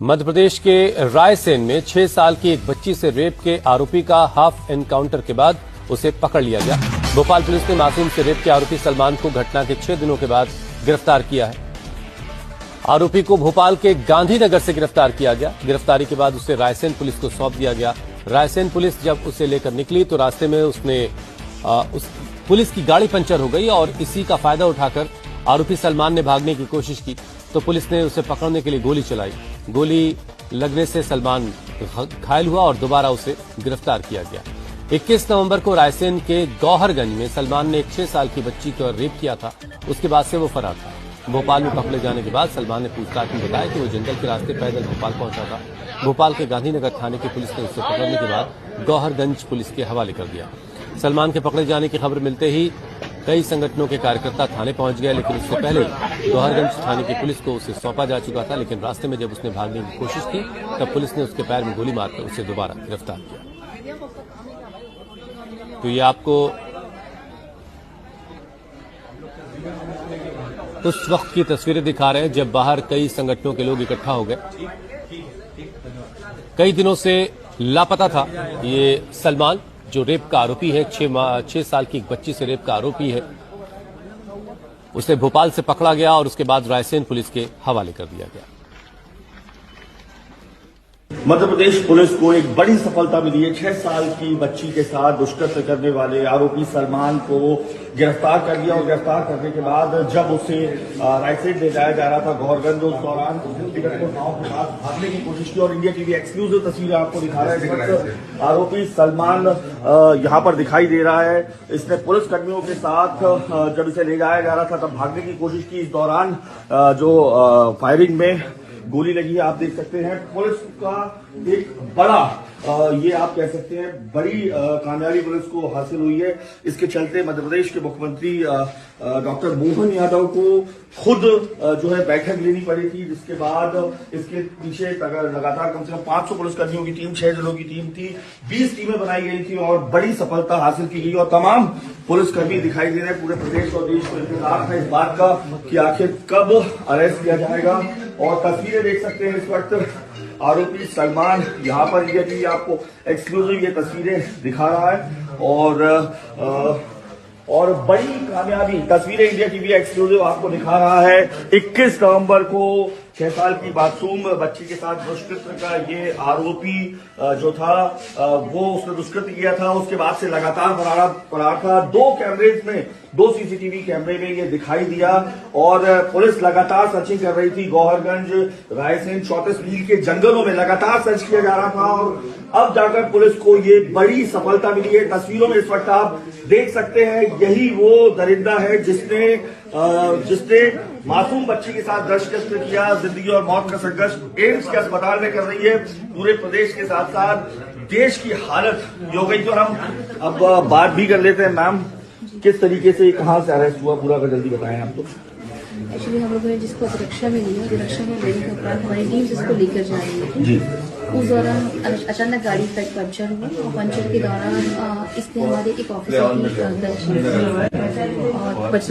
मध्य प्रदेश के रायसेन में 6 साल की एक बच्ची से रेप के आरोपी का हाफ एनकाउंटर के बाद उसे पकड़ लिया गया। भोपाल पुलिस ने मासूम से रेप के आरोपी सलमान को घटना के 6 दिनों के बाद गिरफ्तार किया है। आरोपी को भोपाल के गांधीनगर से गिरफ्तार किया गया। गिरफ्तारी के बाद उसे रायसेन पुलिस को सौंप दिया गया। रायसेन पुलिस जब उसे लेकर निकली तो रास्ते में उस पुलिस की गाड़ी पंचर हो गई और इसी का फायदा उठाकर आरोपी सलमान ने भागने की कोशिश की तो पुलिस ने उसे पकड़ने के लिए गोली चलाई। गोली लगने से सलमान घायल हुआ और दोबारा उसे गिरफ्तार किया गया। 21 नवंबर को रायसेन के गौहरगंज में सलमान ने एक 6 साल की बच्ची को रेप किया था। उसके बाद से वो फरार था। भोपाल में पकड़े जाने के बाद सलमान ने पूछताछ में बताया कि वो जंगल के रास्ते पैदल भोपाल पहुंचा था। भोपाल के गांधीनगर थाने की पुलिस ने उसे पकड़ने के बाद गौहरगंज पुलिस के हवाले कर दिया। सलमान के पकड़े जाने की खबर मिलते ही कई संगठनों के कार्यकर्ता थाने पहुंच गए, लेकिन उससे पहले गौहरगंज थाने की पुलिस को उसे सौंपा जा चुका था। लेकिन रास्ते में जब उसने भागने की कोशिश की तब पुलिस ने उसके पैर में गोली मारकर उसे दोबारा गिरफ्तार किया। तो ये आपको उस वक्त की तस्वीरें दिखा रहे हैं जब बाहर कई संगठनों के लोग इकट्ठा हो गए। कई दिनों से लापता था ये सलमान, जो रेप का आरोपी है। 6 साल की एक बच्ची से रेप का आरोपी है। उसे भोपाल से पकड़ा गया और उसके बाद रायसेन पुलिस के हवाले कर दिया गया। मध्य प्रदेश पुलिस को एक बड़ी सफलता मिली है। 6 साल की बच्ची के साथ दुष्कृत्य करने वाले आरोपी सलमान को गिरफ्तार कर लिया और गिरफ्तार करने के बाद जब उसे रायसेन ले जाया जा रहा था गौहरगंज, उस दौरान गांव के पास भागने की कोशिश की और इंडिया टीवी एक्सक्लूसिव तस्वीरें आपको दिखा रहा है। आरोपी सलमान यहां पर दिखाई दे रहा है। इसने पुलिस कर्मियों के साथ जब इसे ले जाया जा रहा था तब भागने की कोशिश की। इस दौरान जो फायरिंग में गोली लगी है, आप देख सकते हैं। पुलिस का एक बड़ा ये आप कह सकते हैं बड़ी कामयाबी पुलिस को हासिल हुई है। इसके चलते मध्य प्रदेश के मुख्यमंत्री डॉक्टर मोहन यादव को खुद जो है बैठक लेनी पड़ी थी, जिसके बाद इसके पीछे लगातार कम से कम 500 पुलिसकर्मियों की टीम, 6 जनों की टीम थी, 20 टीमें बनाई गई थी और बड़ी सफलता हासिल की गई। और तमाम पुलिसकर्मी दिखाई दे रहे हैं। पूरे प्रदेश और देश को इंतजार है इस बात का कि आखिर कब अरेस्ट किया जाएगा। और तस्वीरें देख सकते हैं इस वक्त आरोपी सलमान यहां पर इंडिया टीवी आपको एक्सक्लूसिव ये तस्वीरें दिखा रहा है और बड़ी कामयाबी तस्वीरें इंडिया टीवी एक्सक्लूसिव आपको दिखा रहा है। 21 नवंबर को 6 साल की मासूम बच्ची के साथ दुष्कृत्य का ये आरोपी जो था वो उसने दुष्कृत्य किया था। उसके बाद से लगातार फरार था। 2 सीसीटीवी कैमरे में ये दिखाई दिया और पुलिस लगातार सर्चिंग कर रही थी। गौहरगंज, रायसेन, 34 मील के जंगलों में लगातार सर्च किया जा रहा था और अब जाकर पुलिस को ये बड़ी सफलता मिली है। तस्वीरों में इस वक्त आप देख सकते हैं, यही वो दरिंदा है जिसने मासूम बच्ची के साथ दुष्कृत्य किया। जिंदगी और मौत का संघर्ष एम्स के अस्पताल में कर रही है पूरे प्रदेश के साथ साथ देश की हालत हो गई। तो हम अब बात भी कर लेते हैं। मैम, किस तरीके से कहां से अरेस्ट हुआ, पूरा जल्दी बताएं आप। तो एक्चुअली हम लोगों ने जिसको सुरक्षा में लिया, सुरक्षा में लेने के उपरांत हमारी टीम जिसको लेकर जा रही थी जी, उस दौरान अचानक गाड़ी का पंचर हुआ और पंचर के दौरान इसने हमारे एक ऑफिसर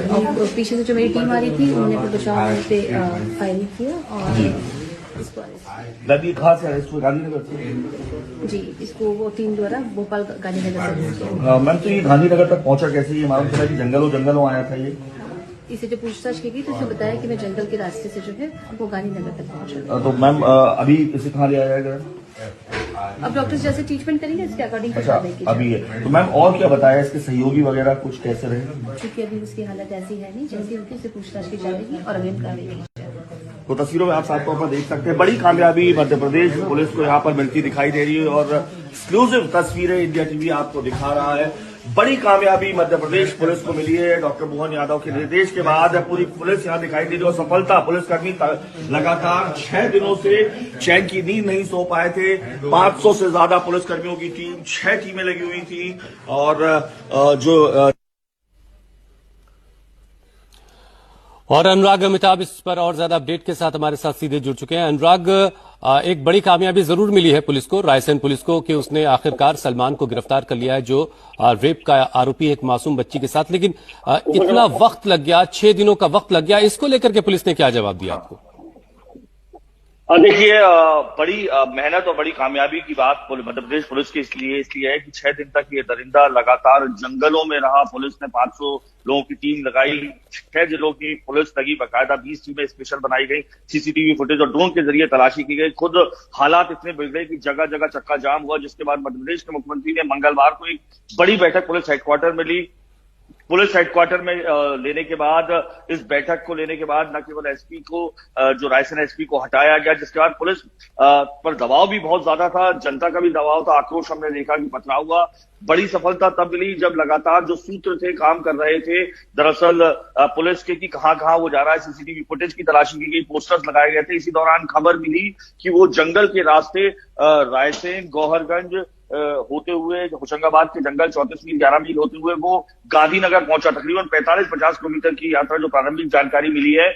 की और पीछे से जो मेरी टीम आ रही थी उन्होंने फिर बचाव पे फायरिंग किया और दादी कहाँ से अरेस्ट हुआ? गांधीनगर से जी। इसको वो टीम द्वारा भोपाल गांधीनगर से। मैम, तो ये गांधीनगर तक पहुंचा कैसे? ये मालूम चला कि जंगलों आया था ये। इसे जो पूछताछ की गई तो उसने बताया कि मैं जंगल के रास्ते से जो है वो गांधीनगर तक पहुंचा। तो मैम अभी इसे कहाँ ले आया जाएगा? अब डॉक्टर्स जैसे ट्रीटमेंट करेंगे इसके अकॉर्डिंग। अच्छा, अभी है। तो मैम और क्या बताया इसके सहयोगी वगैरह कुछ कैसे रहे? क्योंकि अभी उसकी हालत ऐसी है नहीं, जैसी होगी उसे पूछताछ की जाएगी और अगली कार्रवाई। तो तस्वीरों में आप साफ तौर पर देख सकते हैं बड़ी कामयाबी मध्य प्रदेश पुलिस को यहाँ पर मिलती दिखाई दे रही है और एक्सक्लूसिव तस्वीरें इंडिया टीवी आपको दिखा रहा है। बड़ी कामयाबी मध्य प्रदेश पुलिस को मिली है। डॉक्टर मोहन यादव के निर्देश के बाद पूरी पुलिस यहाँ दिखाई दे रही है और सफलता पुलिसकर्मी लगातार 6 दिनों से चैन की नींद नहीं सो पाए थे। 500 से ज्यादा पुलिसकर्मियों की टीम, 6 टीमें लगी हुई थी और अनुराग अमिताभ इस पर और ज्यादा अपडेट के साथ हमारे साथ सीधे जुड़ चुके हैं। अनुराग, एक बड़ी कामयाबी जरूर मिली है पुलिस को, रायसेन पुलिस को, कि उसने आखिरकार सलमान को गिरफ्तार कर लिया है, जो रेप का आरोपी है एक मासूम बच्ची के साथ। लेकिन इतना वक्त लग गया, 6 दिनों का वक्त लग गया, इसको लेकर के पुलिस ने क्या जवाब दिया आपको? देखिए, बड़ी मेहनत और बड़ी कामयाबी की बात मध्य प्रदेश पुलिस की इसलिए है कि 6 दिन तक ये दरिंदा लगातार जंगलों में रहा। पुलिस ने 500 लोगों की टीम लगाई, 6 जिलों की पुलिस लगी, बकायदा 20 टीमें स्पेशल बनाई गई, सीसीटीवी फुटेज और ड्रोन के जरिए तलाशी की गई। खुद हालात इतने बिगड़े कि जगह जगह चक्का जाम हुआ, जिसके बाद मध्य प्रदेश के मुख्यमंत्री ने मंगलवार को एक बड़ी बैठक पुलिस हेडक्वार्टर में ली। पुलिस हेडक्वार्टर में लेने के बाद, इस बैठक को लेने के बाद न केवल एसपी को, जो रायसेन एसपी को हटाया गया, जिसके बाद पुलिस पर दबाव भी बहुत ज्यादा था, जनता का भी दबाव था, आक्रोश हमने देखा कि पथराव हुआ। बड़ी सफलता तब मिली जब लगातार जो सूत्र थे काम कर रहे थे दरअसल पुलिस के, कि कहां कहां वो जा रहा है। सीसीटीवी फुटेज की तलाशी की गई, पोस्टर्स लगाए गए थे। इसी दौरान खबर मिली कि वो जंगल के रास्ते रायसेन, गौहरगंज होते हुए, होशंगाबाद के जंगल 34 मील 11 मील होते हुए वो गांधीनगर पहुंचा। तकरीबन 45-50 किलोमीटर की यात्रा, जो प्रारंभिक जानकारी मिली है,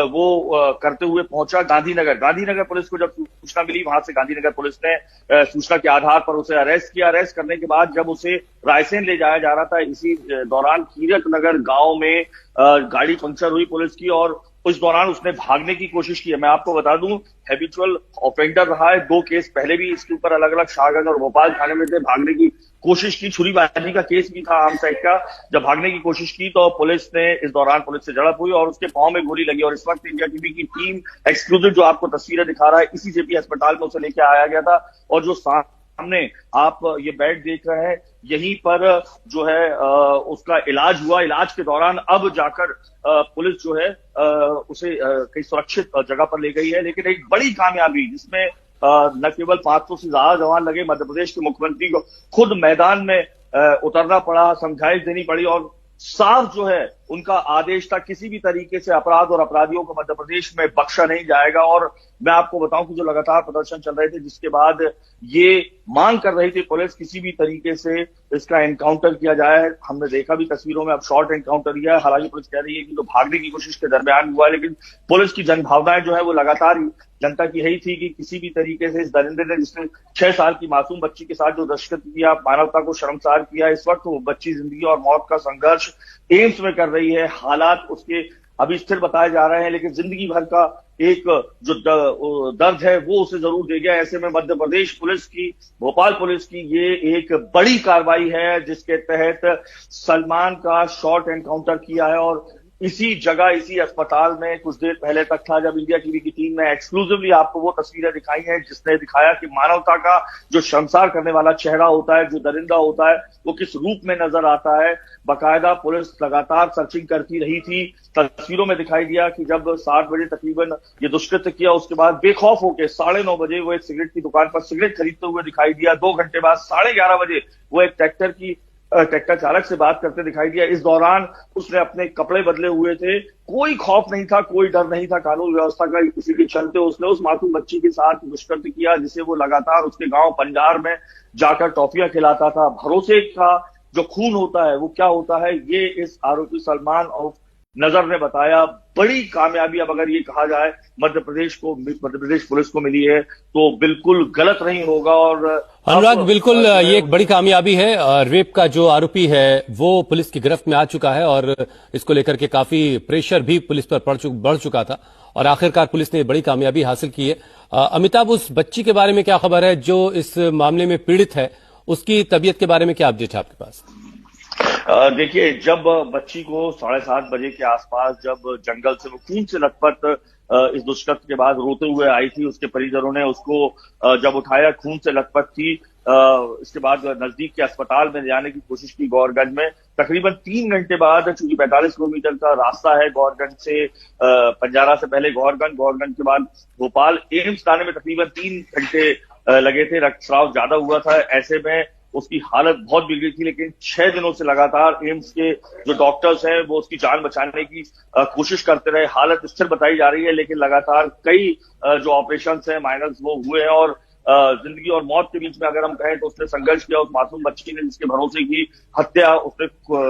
वो करते हुए पहुंचा गांधीनगर पुलिस को जब सूचना मिली, वहां से गांधीनगर पुलिस ने सूचना के आधार पर उसे अरेस्ट किया। अरेस्ट करने के बाद जब उसे रायसेन ले जाया जा रहा था, इसी दौरान कीरत नगर गांव में गाड़ी पंक्चर हुई पुलिस की, और उस दौरान उसने भागने की कोशिश की है। मैं आपको बता दूं, हैबिचुअल ऑफेंडर रहा है, 2 केस पहले भी इसके ऊपर अलग अलग शाहगंज और भोपाल थाने में थे। भागने की कोशिश की, छुरीबाजी का केस भी था आर्म एक्ट का। जब भागने की कोशिश की तो पुलिस ने, इस दौरान पुलिस से झड़प हुई और उसके पांव में गोली लगी। और इस वक्त इंडिया टीवी की टीम एक्सक्लूसिव जो आपको तस्वीरें दिखा रहा है, इसी जेपी अस्पताल में उसे लेके आया गया था। और जो सामने आप ये बेड देख रहे हैं, यहीं पर जो है उसका इलाज हुआ। इलाज के दौरान अब जाकर पुलिस जो है उसे कई सुरक्षित जगह पर ले गई है। लेकिन एक बड़ी कामयाबी, जिसमें न केवल 500 से ज्यादा जवान लगे, मध्य प्रदेश के मुख्यमंत्री को खुद मैदान में उतरना पड़ा, समझाइश देनी पड़ी, और साफ जो है उनका आदेश था, किसी भी तरीके से अपराध और अपराधियों को मध्य प्रदेश में बख्शा नहीं जाएगा। और मैं आपको बताऊं कि जो लगातार प्रदर्शन चल रहे थे, जिसके बाद ये मांग कर रही थी पुलिस, किसी भी तरीके से इसका एनकाउंटर किया जाए। हमने देखा भी तस्वीरों में, अब शॉर्ट एनकाउंटर किया है। हालांकि पुलिस कह रही है कि जो भागने की कोशिश के दरमियान हुआ है, लेकिन पुलिस की जनभावनाएं जो है वो लगातार जनता की यही थी कि किसी भी तरीके से इस दरिंदे ने, जिसने 6 साल की मासूम बच्ची के साथ जो दहशत किया, मानवता को शर्मसार किया, इस वक्त वो बच्ची जिंदगी और मौत का संघर्ष एम्स में कर रही है। हालात उसके अभी स्थिर बताए जा रहे हैं, लेकिन जिंदगी भर का एक जो दर्द है वो उसे जरूर दे गया। ऐसे में मध्य प्रदेश पुलिस की, भोपाल पुलिस की ये एक बड़ी कार्रवाई है, जिसके तहत सलमान का शॉर्ट एनकाउंटर किया है। और इसी जगह, इसी अस्पताल में कुछ देर पहले तक था, जब इंडिया टीवी की टीम ने एक्सक्लूसिवली आपको वो तस्वीरें दिखाई हैं, जिसने दिखाया कि मानवता का जो शर्मसार करने वाला चेहरा होता है, जो दरिंदा होता है, वो किस रूप में नजर आता है। बाकायदा पुलिस लगातार सर्चिंग करती रही थी। तस्वीरों में दिखाई दिया कि जब 7 बजे तकरीबन ये दुष्कृत्य किया, उसके बाद बेखौफ होकर 9:30 बजे वो एक सिगरेट की दुकान पर सिगरेट खरीदते हुए दिखाई दिया। 2 घंटे बाद 11:30 बजे वो एक ट्रैक्टर चालक से बात करते दिखाई दिया। इस दौरान उसने अपने कपड़े बदले हुए थे, कोई खौफ नहीं था, कोई डर नहीं था कानून व्यवस्था का। इसी के चलते उसने उस मासूम बच्ची के साथ दुष्कृत्य किया, जिसे वो लगातार उसके गांव पंजार में जाकर टॉफियां खिलाता था। भरोसे का जो खून होता है वो क्या होता है, ये इस आरोपी सलमान और नजर ने बताया। बड़ी कामयाबी अब अगर ये कहा जाए मध्य प्रदेश पुलिस को मिली है, तो बिल्कुल गलत नहीं होगा। और अनुराग, बिल्कुल ये एक बड़ी कामयाबी है। रेप का जो आरोपी है वो पुलिस की गिरफ्त में आ चुका है और इसको लेकर के काफी प्रेशर भी पुलिस पर बढ़ चुका था, और आखिरकार पुलिस ने बड़ी कामयाबी हासिल की है। अमिताभ, उस बच्ची के बारे में क्या खबर है जो इस मामले में पीड़ित है? उसकी तबीयत के बारे में क्या अपडेट है आपके पास? देखिए, जब बच्ची को 7:30 बजे के आसपास, जब जंगल से वो खून से लथपथ इस दुष्कृत्य के बाद रोते हुए आई थी, उसके परिजनों ने उसको जब उठाया, खून से लथपथ थी। इसके बाद नजदीक के अस्पताल में जाने की कोशिश की गौहरगंज में। तकरीबन 3 घंटे बाद, चूंकि 45 किलोमीटर का रास्ता है गौहरगंज से, पंजारा से पहले गौहरगंज के बाद भोपाल, एम्स लाने में तकरीबन 3 घंटे लगे थे। रक्तस्राव ज्यादा हुआ था, ऐसे में उसकी हालत बहुत बिगड़ी थी। लेकिन 6 दिनों से लगातार एम्स के जो डॉक्टर्स हैं वो उसकी जान बचाने की कोशिश करते रहे। हालत स्थिर बताई जा रही है, लेकिन लगातार कई जो ऑपरेशंस हैं माइनर्स वो हुए हैं। और जिंदगी और मौत के बीच में अगर हम कहें तो उसने संघर्ष किया। उस मासूम बच्ची ने, जिसके भरोसे की हत्या उसने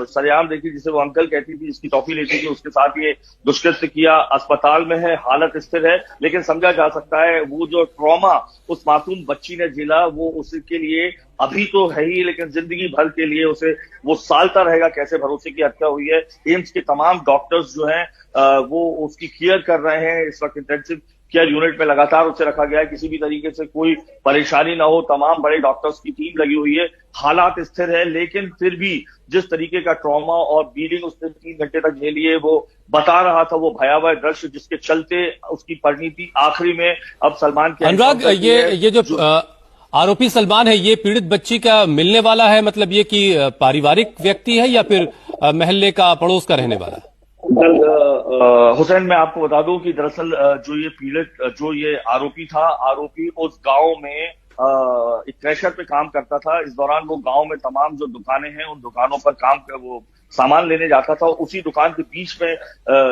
सरेआम देखी, जिसे वो अंकल कहती थी, जिसकी टॉफी लेती थी, उसके साथ ये दुष्कृत्य किया। अस्पताल में है, हालत स्थिर है, लेकिन समझा जा सकता है वो जो ट्रॉमा उस मासूम बच्ची ने झेला, वो उसके लिए अभी तो है ही, लेकिन जिंदगी भर के लिए उसे वो सालता रहेगा कैसे भरोसे की हत्या हुई है। एम्स के तमाम डॉक्टर्स जो हैं वो उसकी केयर कर रहे हैं। इस वक्त इंटेंसिव केयर यूनिट में लगातार उसे रखा गया है, किसी भी तरीके से कोई परेशानी ना हो, तमाम बड़े डॉक्टर्स की टीम लगी हुई है, हालात स्थिर है, लेकिन फिर भी जिस तरीके का ट्रॉमा और ब्लीडिंग उसने 3 घंटे तक झेली है, वो बता रहा था, वो भयावह दृश्य जिसके चलते उसकी परिणति आखिरी में अब सलमान के अनुराग, ये जो आरोपी सलमान है, ये पीड़ित बच्ची का मिलने वाला है, मतलब ये कि पारिवारिक व्यक्ति है या फिर मोहल्ले का, पड़ोस का रहने वाला? हुसैन, मैं आपको बता दूं कि दरअसल जो ये आरोपी था, आरोपी उस गांव में एक क्रैशर पे काम करता था। इस दौरान वो गांव में तमाम जो दुकानें हैं उन दुकानों पर वो सामान लेने जाता था। उसी दुकान के बीच में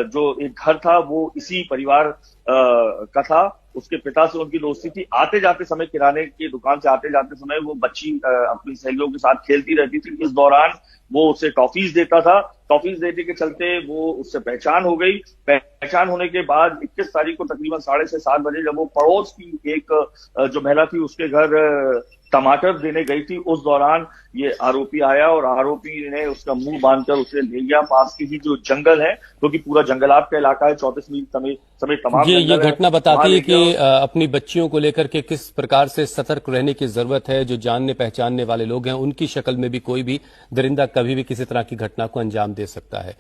जो एक घर था वो इसी परिवार का था। उसके पिता से उनकी दोस्ती थी। आते जाते समय, किराने की दुकान से आते जाते समय वो बच्ची अपनी सहेलियों के साथ खेलती रहती थी। इस दौरान वो उसे टॉफीज देता था। टॉफीज देने के चलते वो उससे पहचान हो गई। पहचान होने के बाद 21 तारीख को तकरीबन 6:30-7 बजे जब वो पड़ोस की एक जो महिला थी उसके घर टमाटर देने गई थी, उस दौरान ये आरोपी आया और आरोपी ने उसका मुंह बांधकर उसे ले गया। पास की ही जो जंगल है, क्योंकि पूरा जंगलात का इलाका है, 34 मील समेत तमाम ये घटना बताती है कि अपनी बच्चियों को लेकर के किस प्रकार से सतर्क रहने की जरूरत है। जो जानने पहचानने वाले लोग हैं उनकी शक्ल में भी कोई भी दरिंदा कभी भी किसी तरह की घटना को अंजाम दे सकता है।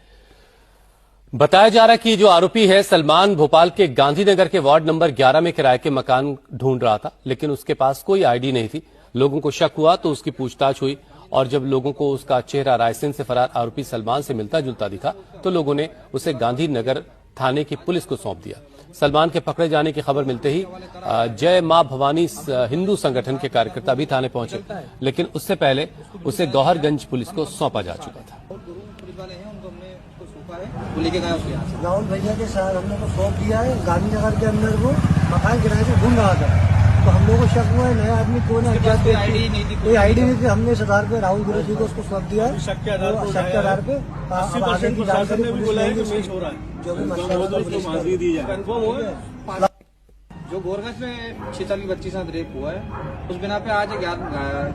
बताया जा रहा है कि जो आरोपी है सलमान, भोपाल के गांधीनगर के वार्ड नंबर 11 में किराए के मकान ढूंढ रहा था, लेकिन उसके पास कोई आईडी नहीं थी। लोगों को शक हुआ तो उसकी पूछताछ हुई और जब लोगों को उसका चेहरा रायसेन से फरार आरोपी सलमान से मिलता जुलता दिखा तो लोगों ने उसे गांधीनगर थाने की पुलिस को सौंप दिया। सलमान के पकड़े जाने की खबर मिलते ही जय मां भवानी हिंदू संगठन के कार्यकर्ता भी थाने पहुंचे, लेकिन उससे पहले उसे गौहरगंज पुलिस को सौंपा जा चुका था। राहुल भैया के साथ हमने को सौंप दिया है। गांधीनगर के अंदर वो मकान किराए से घूम रहा था, तो हम लोगों को शक हुआ है नया आदमी कौन है, कोई आईडी नहीं थी। हमने इस आधार पे राहुल गुरु जी को उसको सौंप दिया है। शक के आधार पे आगे की जानकारी जो भी मसला जो गोरगंज में 6 साल की बच्ची के साथ रेप हुआ है, उस बिना पे आज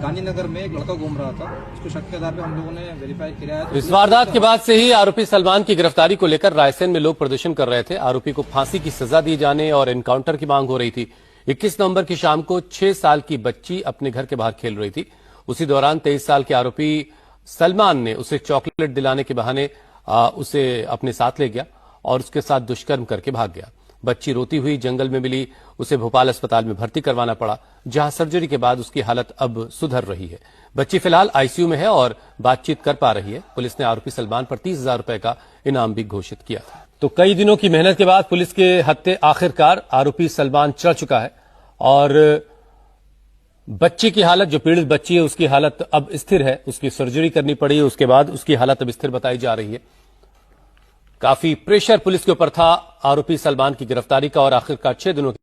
गांधीनगर में एक लड़का घूम रहा था। उसको शक के आधार पे हम लोगों ने वेरीफाई किया है। इस वारदात के बाद से ही आरोपी सलमान की गिरफ्तारी को लेकर रायसेन में लोग प्रदर्शन कर रहे थे। आरोपी को फांसी की सजा दी जाने और एनकाउंटर की मांग हो रही थी। 21 नवंबर की शाम को 6 साल की बच्ची अपने घर के बाहर खेल रही थी। उसी दौरान 23 साल के आरोपी सलमान ने उसे चॉकलेट दिलाने के बहाने उसे अपने साथ ले गया और उसके साथ दुष्कर्म करके भाग गया। बच्ची रोती हुई जंगल में मिली। उसे भोपाल अस्पताल में भर्ती करवाना पड़ा, जहां सर्जरी के बाद उसकी हालत अब सुधर रही है। बच्ची फिलहाल आईसीयू में है और बातचीत कर पा रही है। पुलिस ने आरोपी सलमान पर 30,000 रुपए का इनाम भी घोषित किया था। तो कई दिनों की मेहनत के बाद पुलिस के हत्थे आखिरकार आरोपी सलमान चढ़ चुका है और बच्ची की हालत, जो पीड़ित बच्ची है उसकी हालत अब स्थिर है। उसकी सर्जरी करनी पड़ी है, उसके बाद उसकी हालत अब स्थिर बताई जा रही है। काफी प्रेशर पुलिस के ऊपर था आरोपी सलमान की गिरफ्तारी का और आखिरकार 6 दिनों